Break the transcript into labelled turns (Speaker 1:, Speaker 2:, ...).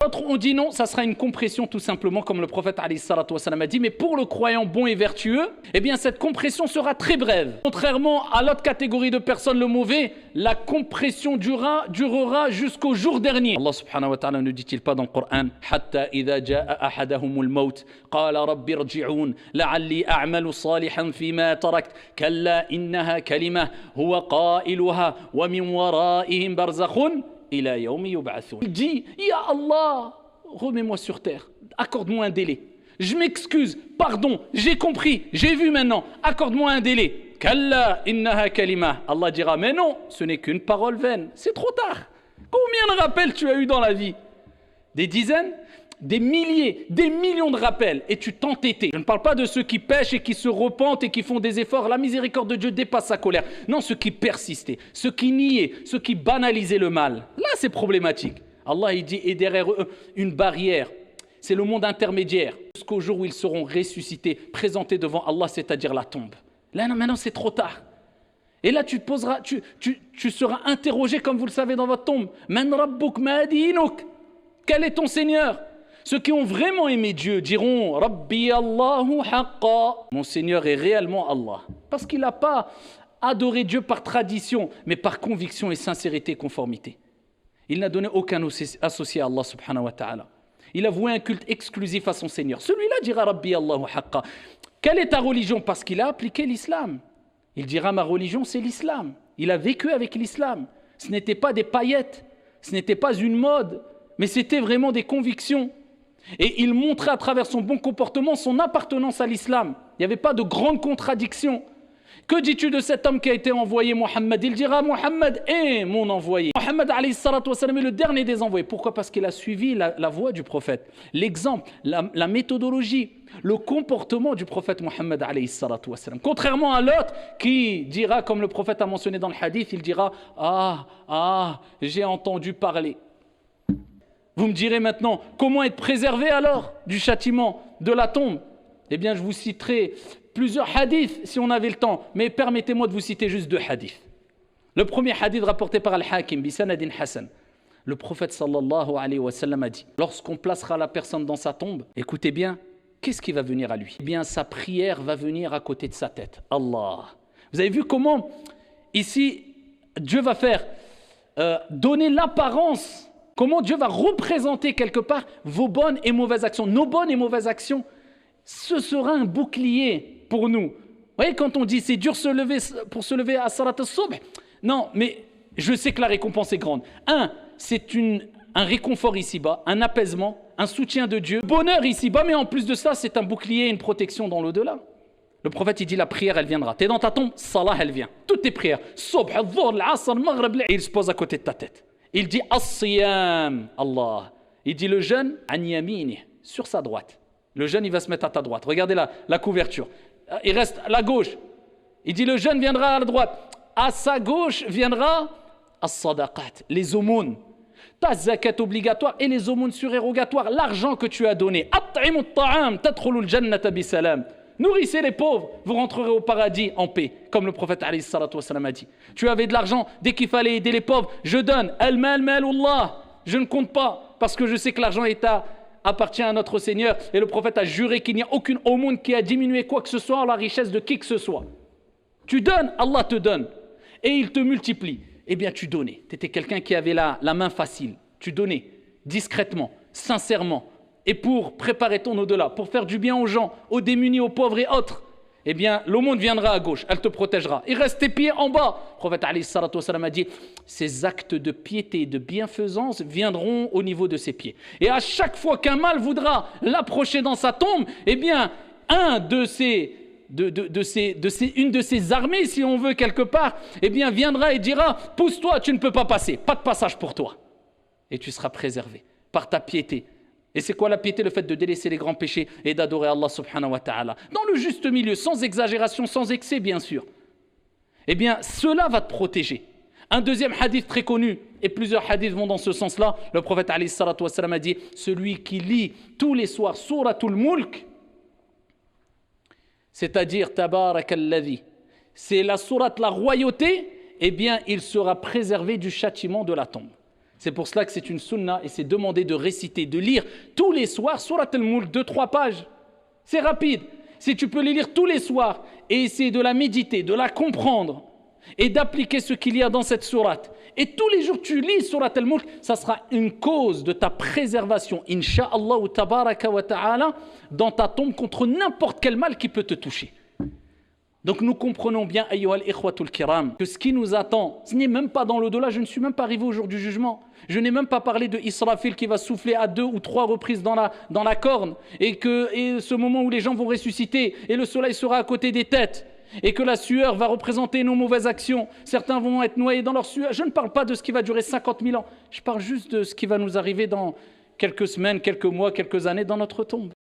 Speaker 1: D'autres ont dit non, ça sera une compression tout simplement, comme le prophète alayhi salatu wassalam a dit, mais pour le croyant bon et vertueux, eh bien cette compression sera très brève. Contrairement à l'autre catégorie de personnes, le mauvais, la compression durera jusqu'au jour dernier. Allah subhanahu wa ta'ala ne dit-il pas dans le Coran, hatta idha ja'a ahadahumul maut, qala rabbi irji'un, la'alli a'malu salihan fima tarakt, kalla innaha kalimah, huwa qailuha, wa min wara'ihim barzakhun. Il dit, Ya Allah, remets-moi sur terre, accorde-moi un délai. Je m'excuse, pardon, j'ai compris, j'ai vu maintenant, accorde-moi un délai. Kalla innaha kalima. Allah dira, mais non, ce n'est qu'une parole vaine, c'est trop tard. Combien de rappels tu as eu dans la vie? Des dizaines? Des milliers, des millions de rappels, et tu t'entêtais. Je ne parle pas de ceux qui pêchent et qui se repentent et qui font des efforts. La miséricorde de Dieu dépasse sa colère. Non, ceux qui persistaient, ceux qui niaient, ceux qui banalisaient le mal. Là, c'est problématique. Allah, il dit, et derrière eux, une barrière. C'est le monde intermédiaire. Jusqu'au jour où ils seront ressuscités, présentés devant Allah, c'est-à-dire la tombe. Là, non, maintenant, c'est trop tard. Et là, tu seras interrogé, comme vous le savez, dans votre tombe. Man rabbuk ma dinuk. Quel est ton Seigneur? Ceux qui ont vraiment aimé Dieu diront Rabbi Allahu haqqa. Mon Seigneur est réellement Allah. Parce qu'il n'a pas adoré Dieu par tradition, mais par conviction et sincérité et conformité. Il n'a donné aucun associé à Allah subhanahu wa ta'ala. Il a voué un culte exclusif à son Seigneur. Celui-là dira Rabbi Allahu haqqa. Quelle est ta religion? Parce qu'il a appliqué l'islam. Il dira ma religion c'est l'islam. Il a vécu avec l'islam. Ce n'était pas des paillettes, ce n'était pas une mode, mais c'était vraiment des convictions. Et il montrait à travers son bon comportement son appartenance à l'islam. Il n'y avait pas de grande contradiction. Que dis-tu de cet homme qui a été envoyé, Mohammed? Il dira, Mohammed est mon envoyé. Mohammed alayhi salatu wassalam est le dernier des envoyés. Pourquoi? Parce qu'il a suivi la voie du prophète. L'exemple, la méthodologie, le comportement du prophète Mohammed alayhi salatu wassalam. Contrairement à l'autre qui dira, comme le prophète a mentionné dans le hadith, il dira, j'ai entendu parler. Vous me direz maintenant, comment être préservé alors du châtiment de la tombe? Eh bien, je vous citerai plusieurs hadiths si on avait le temps, mais permettez-moi de vous citer juste 2 hadiths. Le premier hadith rapporté par Al-Hakim, bisanadin Hassan. Le prophète sallallahu alayhi wa sallam a dit, lorsqu'on placera la personne dans sa tombe, écoutez bien, qu'est-ce qui va venir à lui? Eh bien, sa prière va venir à côté de sa tête. Allah. Vous avez vu comment, ici, Dieu va faire donner l'apparence. Comment Dieu va représenter quelque part vos bonnes et mauvaises actions. Nos bonnes et mauvaises actions, ce sera un bouclier pour nous. Vous voyez, quand on dit c'est dur pour se lever à Salat al-Subh, non, mais je sais que la récompense est grande. C'est un réconfort ici-bas, un apaisement, un soutien de Dieu, bonheur ici-bas, mais en plus de ça, c'est un bouclier et une protection dans l'au-delà. Le prophète, il dit la prière, elle viendra. Tu es dans ta tombe, Salah, elle vient. Toutes tes prières, Subh, Dhuhr, l'Asr, Maghrib, et il se pose à côté de ta tête. Il dit as-siyam, Allah. Il dit le jeûne, an yamini, sur sa droite. Le jeûne, il va se mettre à ta droite. Regardez la couverture. Il reste à la gauche. Il dit le jeûne viendra à la droite. À sa gauche viendra as-sadaqat, les aumônes. Ta zakat obligatoire et les aumônes surérogatoires, l'argent que tu as donné. At'imu at-ta'am, tadkhulul jannata bisalam. Nourrissez les pauvres, vous rentrerez au paradis en paix, comme le prophète alayhi salatu wassalam a dit. Tu avais de l'argent, dès qu'il fallait aider les pauvres, je donne. Al-mal malullah. Je ne compte pas, parce que je sais que l'argent appartient à notre Seigneur. Et le prophète a juré qu'il n'y a aucune aumône qui a diminué quoi que ce soit, la richesse de qui que ce soit. Tu donnes, Allah te donne. Et il te multiplie. Eh bien, tu donnais. Tu étais quelqu'un qui avait la main facile. Tu donnais, discrètement, sincèrement. Et pour préparer ton au-delà, pour faire du bien aux gens, aux démunis, aux pauvres et autres, eh bien, l'aumône viendra à gauche, elle te protégera. Il reste tes pieds en bas. Le prophète alayhi salatu wassalam a dit, ces actes de piété et de bienfaisance viendront au niveau de ses pieds. Et à chaque fois qu'un mal voudra l'approcher dans sa tombe, eh bien, une de ces armées, si on veut quelque part, eh bien, viendra et dira, pousse-toi, tu ne peux pas passer, pas de passage pour toi. Et tu seras préservé par ta piété. Et c'est quoi la piété? Le fait de délaisser les grands péchés et d'adorer Allah subhanahu wa ta'ala. Dans le juste milieu, sans exagération, sans excès bien sûr. Eh bien, cela va te protéger. Un deuxième hadith très connu, et plusieurs hadiths vont dans ce sens-là, le prophète alayhi salatu wassalam a dit, celui qui lit tous les soirs Suratul Mulk, c'est-à-dire Tabarakalladhi, c'est la sourate la royauté, eh bien, il sera préservé du châtiment de la tombe. C'est pour cela que c'est une sunna et c'est demandé de réciter, de lire tous les soirs Surat al-Mulk, 2-3 pages. C'est rapide. Si tu peux les lire tous les soirs et essayer de la méditer, de la comprendre et d'appliquer ce qu'il y a dans cette sourate. Et tous les jours tu lis Surat al-Mulk, ça sera une cause de ta préservation, incha'Allah tabaraka wa ta'ala, dans ta tombe contre n'importe quel mal qui peut te toucher. Donc nous comprenons bien, ayyuhal ikhwatul kiram, que ce qui nous attend, ce n'est même pas dans l'au-delà. Je ne suis même pas arrivé au jour du jugement. Je n'ai même pas parlé de Israfil qui va souffler à 2 ou 3 reprises dans la corne et ce moment où les gens vont ressusciter et le soleil sera à côté des têtes et que la sueur va représenter nos mauvaises actions. Certains vont être noyés dans leur sueur. Je ne parle pas de ce qui va durer 50 000 ans. Je parle juste de ce qui va nous arriver dans quelques semaines, quelques mois, quelques années dans notre tombe.